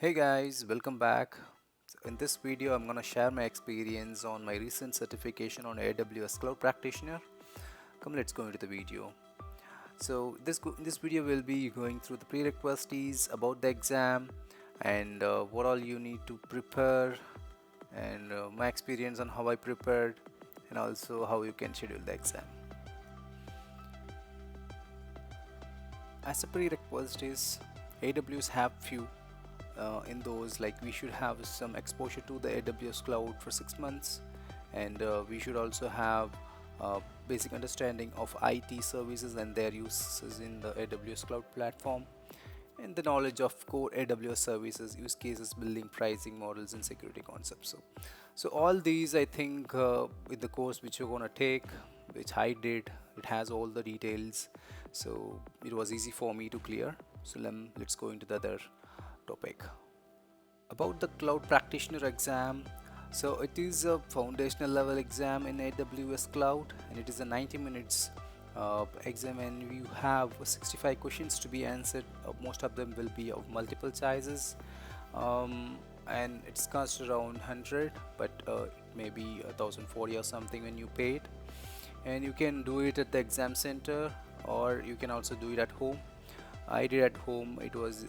Hey guys, welcome back. In this video, I'm gonna share my experience on my recent certification on AWS Cloud Practitioner. Come, let's go into the video. So in this video, we'll be going through the prerequisites about the exam and what all you need to prepare, and my experience on how I prepared, and also how you can schedule the exam. As a prerequisites, AWS have few in those, like we should have some exposure to the AWS cloud for 6 months, and we should also have basic understanding of IT services and their uses in the AWS cloud platform, and the knowledge of core AWS services, use cases, building, pricing models, and security concepts. So all these, I think, in the course which you're gonna take, which I did, it has all the details, so it was easy for me to clear. So let's go into the other topic about the cloud practitioner exam. So it is a foundational level exam in AWS cloud, and it is a 90 minutes exam, and you have 65 questions to be answered. Most of them will be of multiple choices, and it's cost around 100, but it may be 1040 or something when you pay it. And you can do it at the exam center, or you can also do it at home. I did at home. It was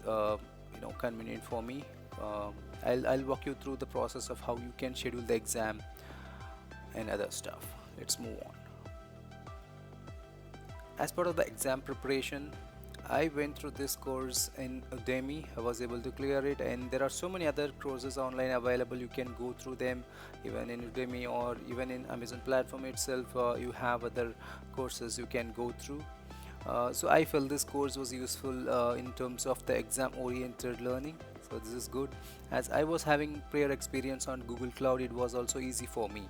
convenient for me. I'll walk you through the process of how you can schedule the exam and other stuff. Let's move on. As part of the exam preparation, I went through this course in Udemy. I was able to clear it, and there are so many other courses online available. You can go through them even in Udemy or even in Amazon platform itself. You have other courses you can go through. So I felt this course was useful in terms of the exam oriented learning. So this is good, as I was having prior experience on Google Cloud. It was also easy for me.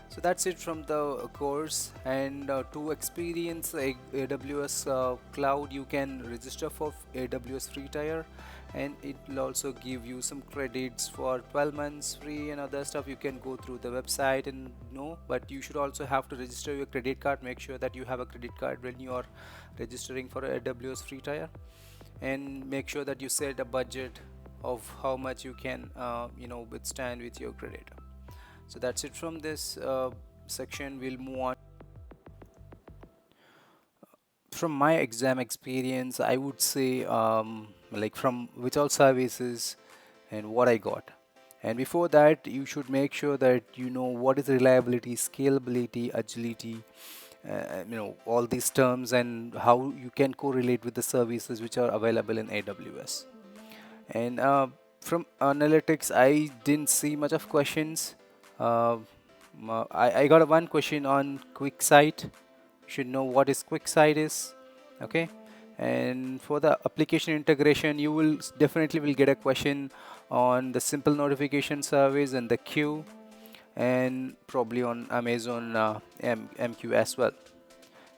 So that's it from the course. And to experience AWS cloud, you can register for AWS free tier, and it will also give you some credits for 12 months free and other stuff. You can go through the website and know, but you should also have to register your credit card. Make sure that you have a credit card when you are registering for AWS free tier, and make sure that you set a budget of how much you can withstand with your credit. So that's it from this section. We'll move on. From my exam experience, I would say, like, from which all services and what I got. And before that, you should make sure that you know what is reliability, scalability, agility, all these terms, and how you can correlate with the services which are available in AWS. And from analytics, I didn't see much of questions. uh, I got one question on QuickSight. You should know what is QuickSight is. Okay. And for the application integration, you will definitely will get a question on the simple notification service and the queue, and probably on Amazon MQ as well.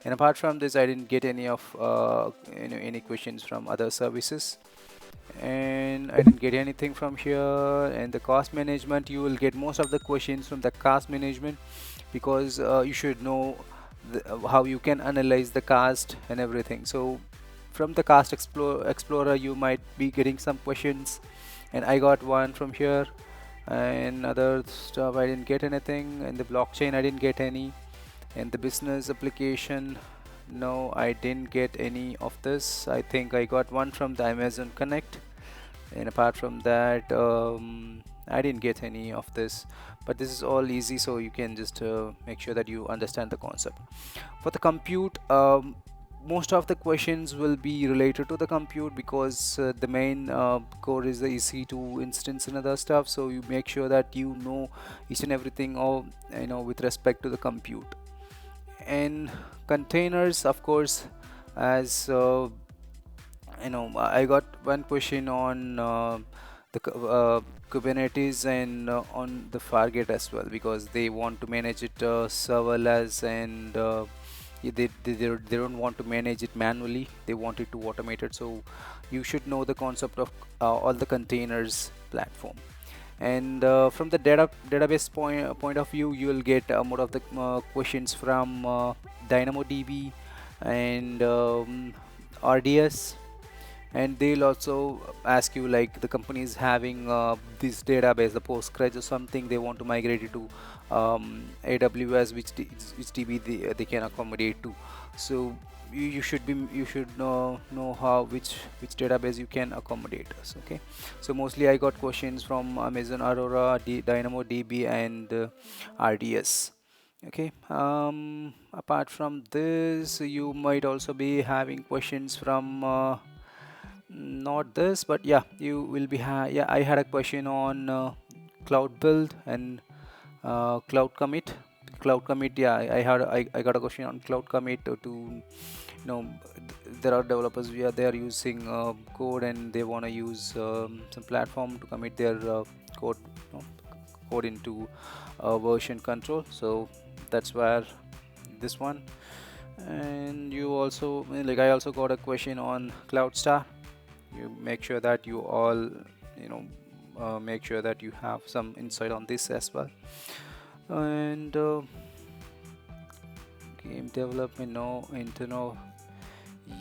And apart from this, I didn't get any of any questions from other services, and I didn't get anything from here. And the cost management, you will get most of the questions from the cost management, because you should know how you can analyze the cost and everything. So from the cost explorer, you might be getting some questions, and I got one from here. And other stuff, I didn't get anything. And the blockchain, I didn't get any. And the business application, no, I didn't get any of this. I think I got one from the Amazon Connect, and apart from that, I didn't get any of this. But this is all easy, so you can just make sure that you understand the concept. For the compute, most of the questions will be related to the compute, because the main core is the EC2 instance and other stuff. So you make sure that you know each and everything of with respect to the compute. And containers, of course, as I got one question on the Kubernetes, and on the Fargate as well, because they want to manage it serverless, and they don't want to manage it manually. They want it to automate it. So you should know the concept of all the containers platform. And from the database point of view, you will get more of the questions from DynamoDB and RDS. and they'll also ask you like the company is having this database, the Postgres or something, they want to migrate it to AWS, which DB they can accommodate to. So you should know how which database you can accommodate us. Okay, so mostly I got questions from Amazon Aurora, DynamoDB, and RDS. Okay, apart from this, you might also be having questions from not this, but yeah, you will be yeah, I had a question on cloud build and cloud commit. Cloud commit, yeah, I got a question on cloud commit there are developers where they are using code and they want to use some platform to commit their code you know, code into version control. So that's where this one. And you also like I also got a question on cloud star. You make sure that you all make sure that you have some insight on this as well. And game development, no internal.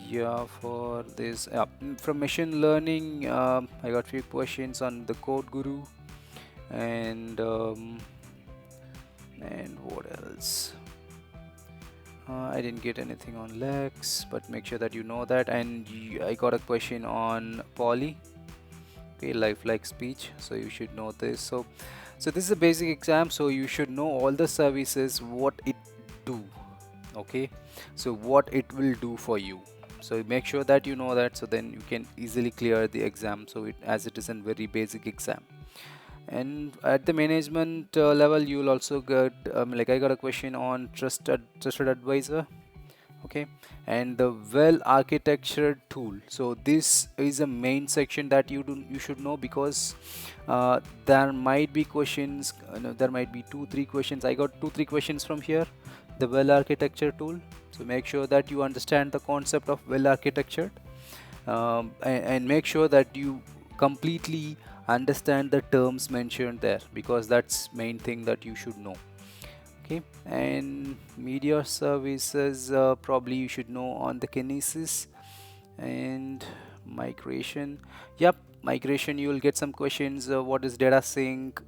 Yeah, for this from machine learning, I got few questions on the code guru. And what else? I didn't get anything on Lex, but make sure that you know that. And I got a question on Poly, okay, lifelike speech, so you should know this. So this is a basic exam, so you should know all the services, what it do, okay, so what it will do for you. So make sure that you know that, so then you can easily clear the exam, so as it is a very basic exam. And at the management level, you will also get like I got a question on trusted advisor, okay, and the well architectured tool. So this is a main section that you should know, because there might be questions, there might be 2-3 questions. I got 2-3 questions from here, the well architecture tool. So make sure that you understand the concept of well architectured, and make sure that you completely understand the terms mentioned there, because that's main thing that you should know. Okay, and media services, probably you should know on the kinesis. And migration, yep, migration, you will get some questions, what is data sync,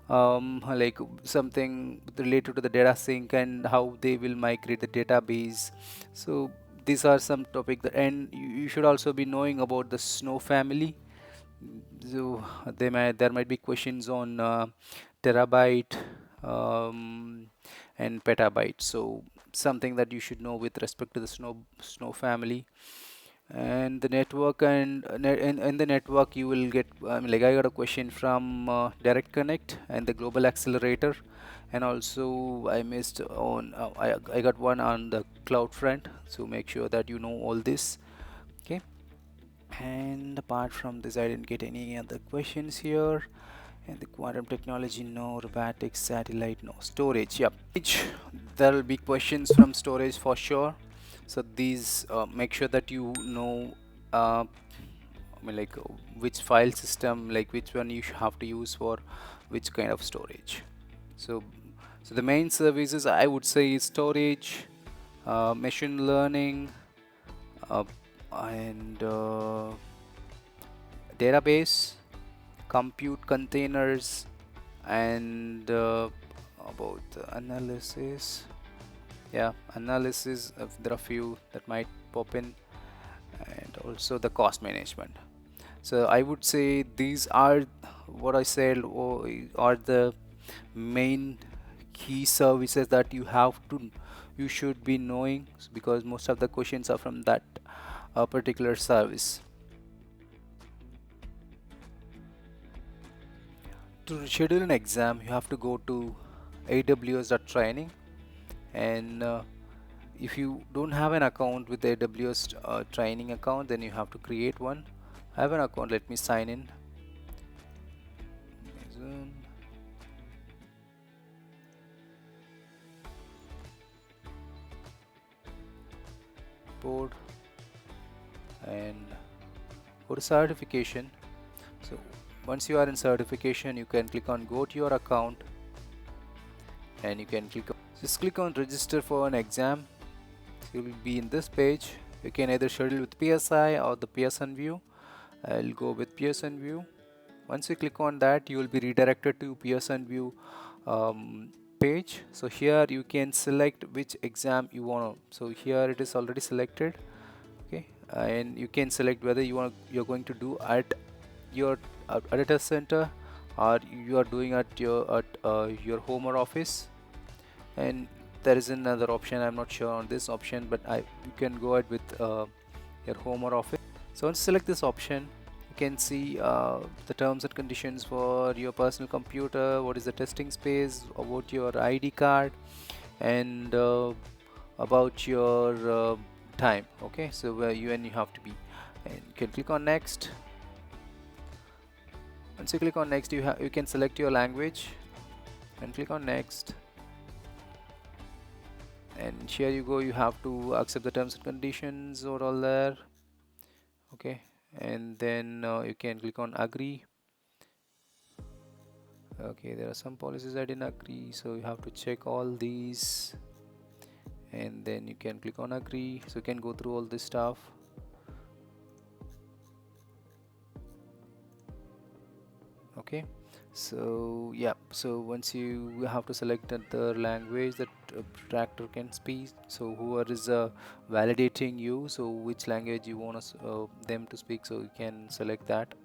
like something related to the data sync and how they will migrate the database. So these are some topics and you should also be knowing about the snow family. So there might be questions on terabyte and petabyte. So something that you should know with respect to the snow family. And the network, and in the network you will get like I got a question from direct connect and the global accelerator. And also I missed on I got one on the cloud front, so make sure that you know all this. Okay, and apart from this I didn't get any other questions here. And the quantum technology, no. Robotics, satellite, no. Storage, yep. There will be questions from storage for sure. So these make sure that you know like which file system, like which one you have to use for which kind of storage. So the main services I would say is storage, machine learning, and database, compute containers, and about the analysis. Yeah, analysis, there are few that might pop in, and also the cost management. So I would say these are what I said are the main key services that you should be knowing, because most of the questions are from that particular service. To schedule an exam, you have to go to AWS.training, and if you don't have an account with the AWS training account, then you have to create one. I have an account, let me sign in. Board and go to certification. So once you are in certification, you can click on go to your account, and you can just click on register for an exam. So you will be in this page. You can either schedule with PSI or the Pearson view. I'll go with Pearson View. Once you click on that, you will be redirected to Pearson View page. So here you can select which exam you want to. So here it is already selected. Okay, and you can select whether you're going to do at your at a test center, or you are doing at your home or office. And there is another option, I'm not sure on this option, but you can go ahead with your home or office. So once you select this option, you can see the terms and conditions for your personal computer, what is the testing space, about your ID card, and about your time. Okay, so where you have to be, and you can click on next. Once you click on next, you can select your language and click on next. And here you go, you have to accept the terms and conditions or all there. Okay, and then you can click on agree. Okay, there are some policies I didn't agree, so you have to check all these, and then you can click on agree. So you can go through all this stuff. Okay, so yeah, so once you have to select the language that tractor can speak. So whoever is validating you, so which language you want them to speak, so you can select that.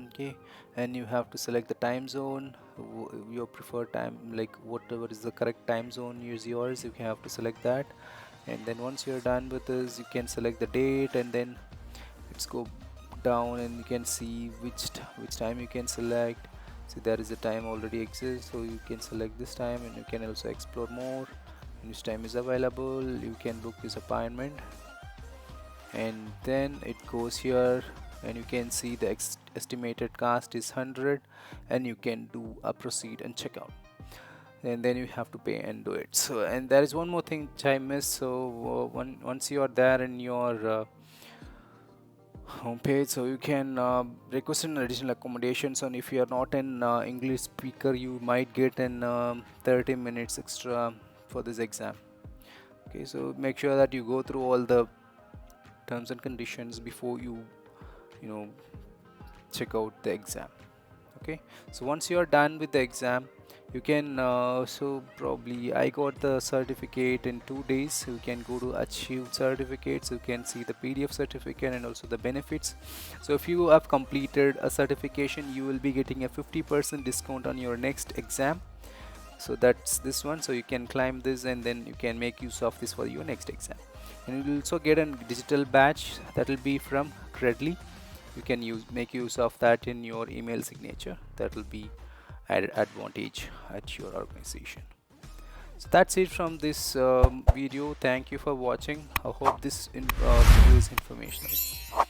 Okay, and you have to select the time zone, your preferred time, like whatever is the correct time zone is yours. You have to select that, and then once you're done with this, you can select the date, and then let's go down and you can see which time you can select. See, there is a time already exists, so you can select this time, and you can also explore more, and which time is available. You can book this appointment, and then it goes here, and you can see the estimated cost is 100, and you can do a proceed and check out, and then you have to pay and do it. So, and there is one more thing which I missed. So once you are there in your homepage, so you can request an additional accommodations, and if you are not an English speaker, you might get an 30 minutes extra for this exam. Okay, so make sure that you go through all the terms and conditions before you know check out the exam. Okay, so once you are done with the exam, you can so probably I got the certificate in 2 days, so you can go to achieve certificates. You can see the PDF certificate and also the benefits. So if you have completed a certification, you will be getting a 50% discount on your next exam. So that's this one, so you can climb this, and then you can make use of this for your next exam. And you will also get a digital badge that will be from Credly. You can make use of that in your email signature. That will be added advantage at your organization. So that's it from this video. Thank you for watching. I hope this video is informational.